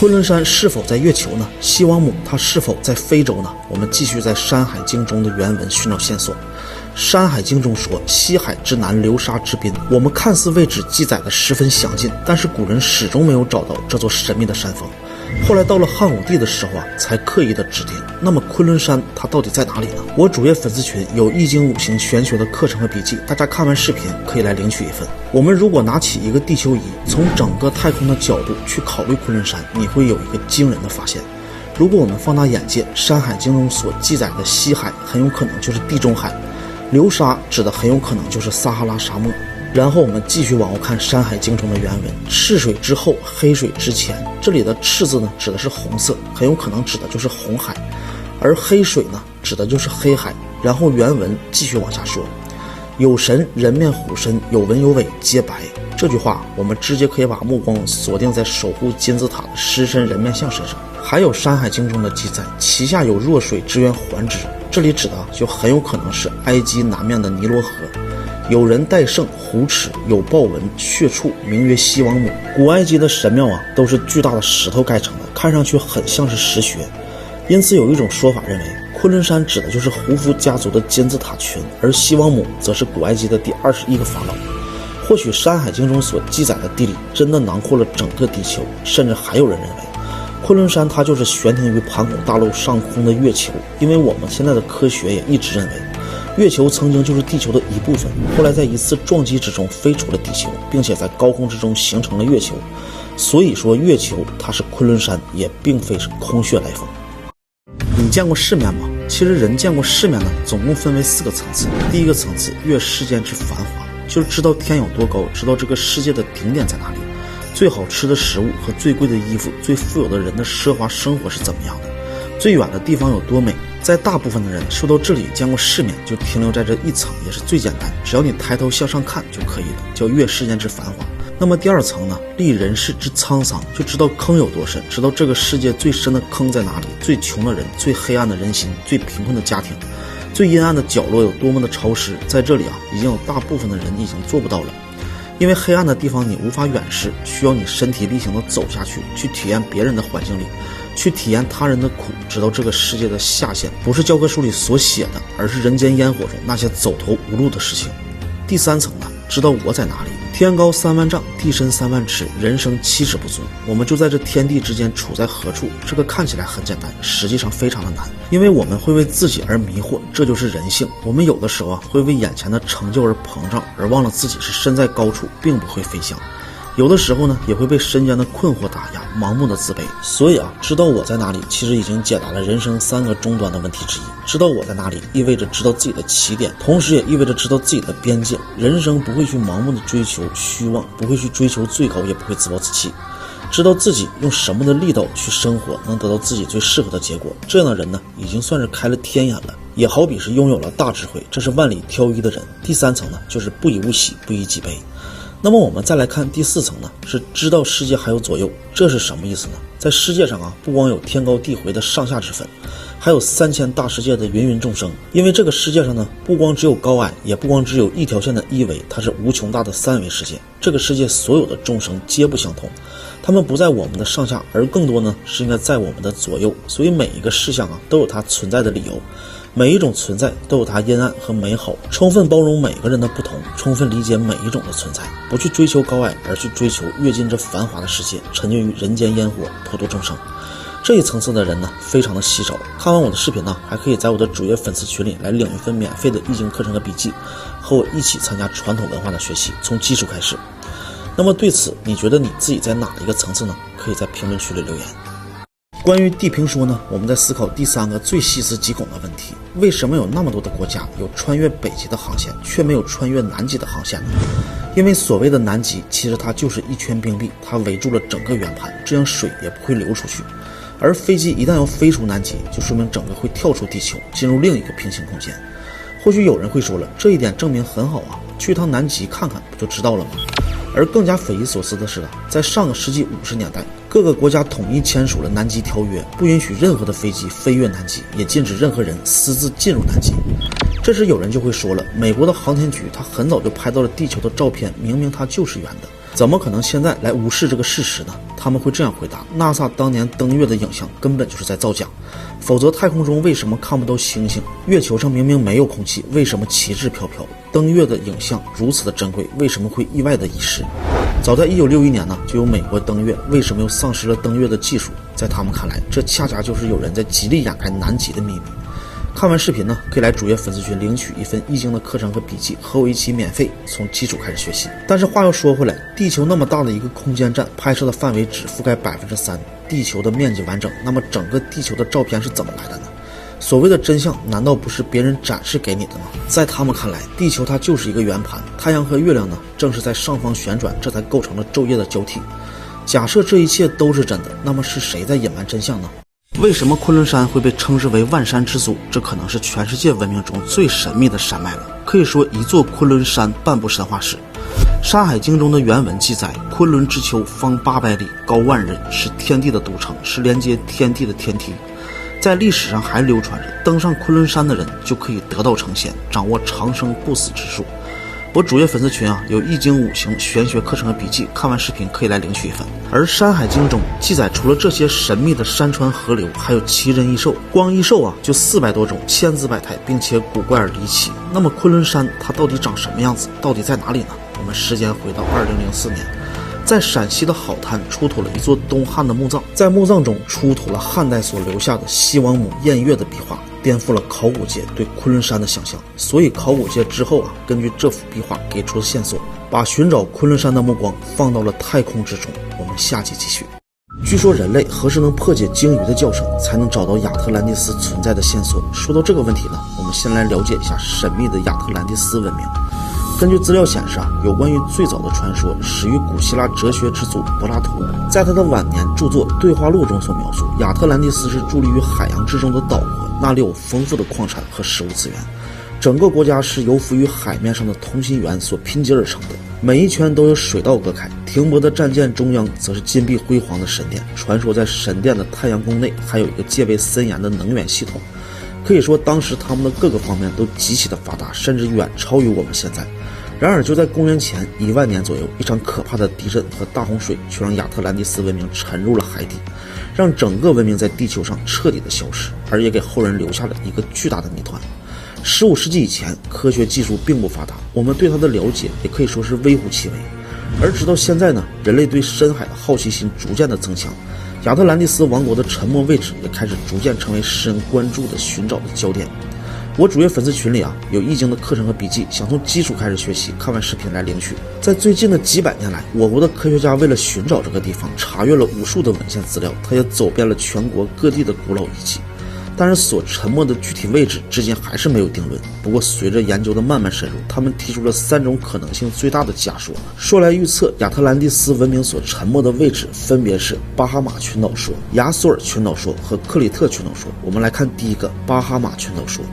昆仑山是否在月球呢？西王母它是否在非洲呢？我们继续在《山海经》中的原文寻找线索。《山海经》中说，西海之南流沙之滨。我们看似位置记载的十分详尽，但是古人始终没有找到这座神秘的山峰。后来到了汉武帝的时候才刻意的指定。那么昆仑山它到底在哪里呢？我主页粉丝群有易经五行玄学的课程和笔记，大家看完视频可以来领取一份。我们如果拿起一个地球仪，从整个太空的角度去考虑昆仑山，你会有一个惊人的发现。如果我们放大眼界，《山海经》中所记载的西海很有可能就是地中海，流沙指的很有可能就是撒哈拉沙漠。然后我们继续往后看《山海经》中的原文，赤水之后，黑水之前。这里的赤字呢，指的是红色，很有可能指的就是红海，而黑水呢，指的就是黑海。然后原文继续往下说，有神人面虎身，有纹有尾皆白。这句话我们直接可以把目光锁定在守护金字塔的狮身人面像身上。还有《山海经》中的记载，其下有弱水之源环之，这里指的就很有可能是埃及南面的尼罗河。有人戴胜虎齿，有豹纹血处，名曰西王母。古埃及的神庙都是巨大的石头盖成的，看上去很像是石穴。因此有一种说法认为，昆仑山指的就是胡夫家族的金字塔群，而西王母则是古埃及的第21个法老。或许《山海经》中所记载的地理真的囊括了整个地球，甚至还有人认为昆仑山它就是悬停于盘古大陆上空的月球，因为我们现在的科学也一直认为月球曾经就是地球的一部分，后来在一次撞击之中飞出了地球，并且在高空之中形成了月球。所以说月球它是昆仑山，也并非是空穴来风。你见过世面吗？其实人见过世面呢，总共分为4个层次。第一个层次，阅世间之繁华，就是知道天有多高，知道这个世界的顶点在哪里，最好吃的食物和最贵的衣服，最富有的人的奢华生活是怎么样的，最远的地方有多美。在大部分的人说到这里见过世面，就停留在这一层，也是最简单，只要你抬头向上看就可以了，叫阅世间之繁华。那么第2层呢，历人世之沧桑，就知道坑有多深，知道这个世界最深的坑在哪里，最穷的人，最黑暗的人心，最贫困的家庭，最阴暗的角落有多么的潮湿。在这里已经有大部分的人已经做不到了，因为黑暗的地方你无法远视，需要你身体力行的走下去，去体验别人的环境里，去体验他人的苦，知道这个世界的下限不是教科书里所写的，而是人间烟火中那些走投无路的事情。第3层呢，知道我在哪里。天高3万丈，地深3万尺，人生7尺不足。我们就在这天地之间处在何处？这个看起来很简单，实际上非常的难，因为我们会为自己而迷惑，这就是人性。我们有的时候会为眼前的成就而膨胀，而忘了自己是身在高处，并不会飞翔。有的时候呢，也会被身间的困惑打压，盲目的自卑。所以知道我在哪里，其实已经解答了人生3个终端的问题之一。知道我在哪里，意味着知道自己的起点，同时也意味着知道自己的边界。人生不会去盲目的追求虚妄，不会去追求最高，也不会自暴自弃。知道自己用什么的力道去生活，能得到自己最适合的结果。这样的人呢，已经算是开了天眼了，也好比是拥有了大智慧，这是万里挑一的人。第3层呢，就是不以物喜，不以己悲。那么我们再来看第4层呢，是知道世界还有左右。这是什么意思呢？在世界上不光有天高地回的上下之分，还有3000大世界的芸芸众生。因为这个世界上呢，不光只有高矮，也不光只有一条线的一维，它是无穷大的3维世界。这个世界所有的众生皆不相同，他们不在我们的上下，而更多呢是应该在我们的左右。所以每一个事项都有它存在的理由，每一种存在都有它阴暗和美好，充分包容每个人的不同，充分理解每一种的存在，不去追求高矮，而去追求跃进这繁华的世界，沉浸于人间烟火，普度众生。这一层次的人呢，非常的稀少。看完我的视频呢，还可以在我的主页粉丝群里来领一份免费的易经课程和笔记，和我一起参加传统文化的学习，从基础开始。那么对此，你觉得你自己在哪一个层次呢？可以在评论区里留言。关于地平说呢，我们在思考第3个最细思极恐的问题：为什么有那么多的国家有穿越北极的航线，却没有穿越南极的航线呢？因为所谓的南极，其实它就是一圈冰壁，它围住了整个圆盘，这样水也不会流出去。而飞机一旦要飞出南极，就说明整个会跳出地球，进入另一个平行空间。或许有人会说了，这一点证明很好去趟南极看看不就知道了吗？而更加匪夷所思的是在上个世纪50年代，各个国家统一签署了南极条约，不允许任何的飞机飞越南极，也禁止任何人私自进入南极。这时有人就会说了，美国的航天局它很早就拍到了地球的照片，明明它就是圆的，怎么可能现在来无视这个事实呢？他们会这样回答：NASA 当年登月的影像根本就是在造假，否则太空中为什么看不到星星？月球上明明没有空气，为什么旗帜飘飘？登月的影像如此的珍贵，为什么会意外的遗失？早在1961年呢，就有美国登月，为什么又丧失了登月的技术？在他们看来，这恰恰就是有人在极力掩盖南极的秘密。看完视频呢，可以来主页粉丝群领取一份易经的课程和笔记，和我一起免费从基础开始学习。但是话又说回来，地球那么大的一个空间站，拍摄的范围只覆盖3%，地球的面积完整，那么整个地球的照片是怎么来的呢？所谓的真相难道不是别人展示给你的吗？在他们看来，地球它就是一个圆盘，太阳和月亮呢正是在上方旋转，这才构成了昼夜的交替。假设这一切都是真的，那么是谁在隐瞒真相呢？为什么昆仑山会被称之为万山之祖？这可能是全世界文明中最神秘的山脉了，可以说一座昆仑山半部神话史。《山海经》中的原文记载，昆仑之丘方800里，高万仞，是天地的都城，是连接天地的天梯。在历史上还流传着，登上昆仑山的人就可以得道成仙，掌握长生不死之术。我主页粉丝群有易经5行玄学课程和笔记，看完视频可以来领取一份。而《山海经》中记载，除了这些神秘的山川河流，还有奇人异兽，光异兽就400多种，千姿百态，并且古怪而离奇。那么昆仑山它到底长什么样子？到底在哪里呢？我们时间回到2004年，在陕西的好滩出土了一座东汉的墓葬，在墓葬中出土了汉代所留下的西王母验月的壁画，颠覆了考古界对昆仑山的想象。所以考古界之后根据这幅壁画给出的线索，把寻找昆仑山的目光放到了太空之中。我们下集继续。据说人类何时能破解鲸鱼的叫声，才能找到亚特兰蒂斯存在的线索？说到这个问题呢，我们先来了解一下神秘的亚特兰蒂斯文明。根据资料显示有关于最早的传说始于古希腊哲学之祖柏拉图，在他的晚年著作《对话录》中所描述，亚特兰蒂斯是伫立于海洋之中的岛国，那里有丰富的矿产和食物资源，整个国家是由浮于海面上的同心圆所拼接而成的，每一圈都有水道隔开，停泊的战舰中央则是金碧辉煌的神殿。传说在神殿的太阳宫内还有一个戒备森严的能源系统，可以说当时他们的各个方面都极其的发达，甚至远超于我们现在。然而就在公元前1万年左右，一场可怕的地震和大洪水却让亚特兰蒂斯文明沉入了海底，让整个文明在地球上彻底的消失，而也给后人留下了一个巨大的谜团。15世纪以前，科学技术并不发达，我们对它的了解也可以说是微乎其微。而直到现在呢，人类对深海的好奇心逐渐的增强，亚特兰蒂斯王国的沉没位置也开始逐渐成为世人关注的寻找的焦点。我主页粉丝群里有易经的课程和笔记，想从基础开始学习，看完视频来领取。在最近的几百年来，我国的科学家为了寻找这个地方，查阅了无数的文献资料，他也走遍了全国各地的古老遗迹，但是所沉没的具体位置至今还是没有定论。不过随着研究的慢慢深入，他们提出了3种可能性最大的假说，说来预测亚特兰蒂斯文明所沉没的位置分别是巴哈马群岛说、亚索尔群岛说和克里特群岛说。我们来看第一个巴哈马群岛说。